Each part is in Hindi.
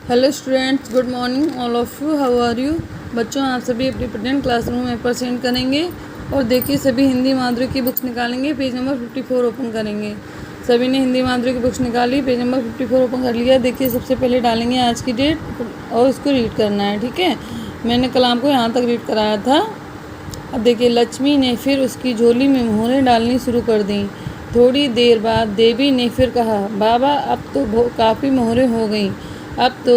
Hello students, good morning all of you. How are you? बच्चों, आप सभी अपनी प्रेजेंट क्लासरूम में परसेंट करेंगे और देखिए सभी हिंदी माधुरी की बुक्स निकालेंगे। पेज नंबर 54 ओपन करेंगे। सभी ने हिंदी माधुरी की बुक्स निकाली, पेज नंबर 54 ओपन कर लिया। देखिए सबसे पहले डालेंगे आज की डेट और इसको रीड करना है, ठीक है। मैंने कल आपको यहाँ तक रीड कराया था। अब देखिए, लक्ष्मी ने फिर उसकी झोली में मोहरें डालनी शुरू कर दी। थोड़ी देर बाद देवी ने फिर कहा, बाबा अब तो काफ़ी मोहरें हो गईं, अब तो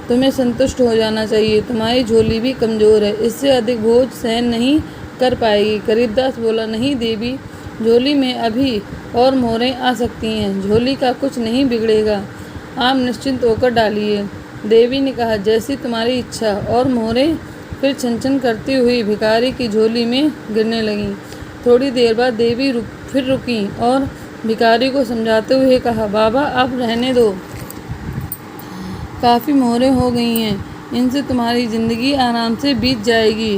तुम्हें संतुष्ट हो जाना चाहिए। तुम्हारी झोली भी कमज़ोर है, इससे अधिक बोझ सहन नहीं कर पाएगी। गरीबदास बोला, नहीं देवी, झोली में अभी और मोहरें आ सकती हैं, झोली का कुछ नहीं बिगड़ेगा, आप निश्चिंत होकर डालिए। देवी ने कहा, जैसी तुम्हारी इच्छा। और मोहरें फिर छन करती हुई भिखारी की झोली में गिरने लगीं। थोड़ी देर बाद देवी फिर रुकी और भिखारी को समझाते हुए कहा, बाबा अब रहने दो, काफ़ी मोहरें हो गई हैं, इनसे तुम्हारी ज़िंदगी आराम से बीत जाएगी।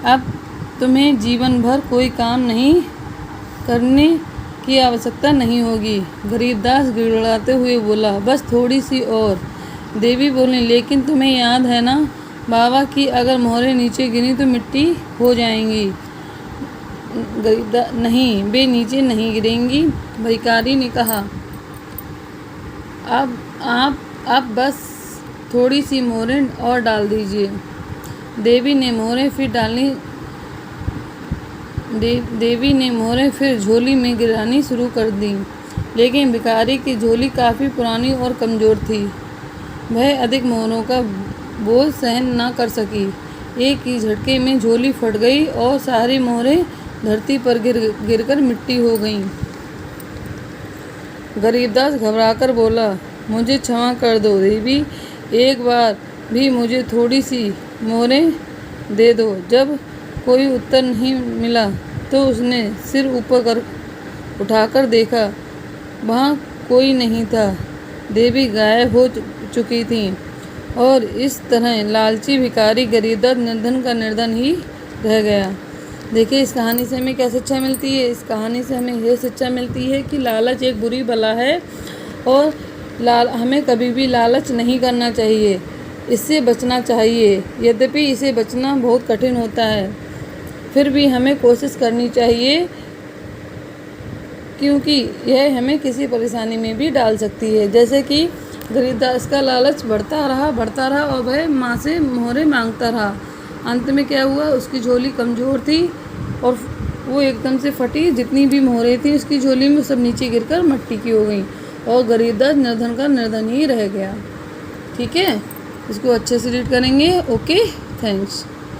अब तुम्हें जीवन भर कोई काम नहीं करने की आवश्यकता नहीं होगी। गरीबदास गिड़गिड़ाते हुए बोला, बस थोड़ी सी और। देवी बोली, लेकिन तुम्हें याद है ना बाबा कि अगर मोहरें नीचे गिरी तो मिट्टी हो जाएंगी। गरीबदास, नहीं, वे नीचे नहीं गिरेंगी। भिखारी ने कहा, अब बस थोड़ी सी मोहरें और डाल दीजिए। देवी ने मोहरें फिर झोली में गिरानी शुरू कर दी, लेकिन भिखारी की झोली काफ़ी पुरानी और कमज़ोर थी। वह अधिक मोहरों का बोझ सहन न कर सकी। एक ही झटके में झोली फट गई और सारी मोहरें धरती पर गिरकर मिट्टी हो गईं। गरीबदास घबराकर बोला, मुझे क्षमा कर दो देवी, एक बार भी मुझे थोड़ी सी मोहरें दे दो। जब कोई उत्तर नहीं मिला तो उसने सिर ऊपर उठाकर देखा, वहाँ कोई नहीं था। देवी गायब हो चुकी थी और इस तरह लालची भिखारी गरीबदास निर्धन का निर्धन ही रह गया। देखिए, इस कहानी से हमें क्या शिक्षा मिलती है? इस कहानी से हमें यह शिक्षा मिलती है कि लालच एक बुरी बला है और हमें कभी भी लालच नहीं करना चाहिए, इससे बचना चाहिए। यद्यपि इसे बचना बहुत कठिन होता है, फिर भी हमें कोशिश करनी चाहिए, क्योंकि यह हमें किसी परेशानी में भी डाल सकती है। जैसे कि गरीबदास का लालच बढ़ता रहा और वह माँ से मोहरें मांगता रहा। अंत में क्या हुआ, उसकी झोली कमज़ोर थी और वो एकदम से फटी। जितनी भी मोहरें थी उसकी झोली में, सब नीचे गिरकर मिट्टी की हो गई और गरीबदास निर्धन का निर्धन ही रह गया। ठीक है, इसको अच्छे से रीड करेंगे। Okay, thanks.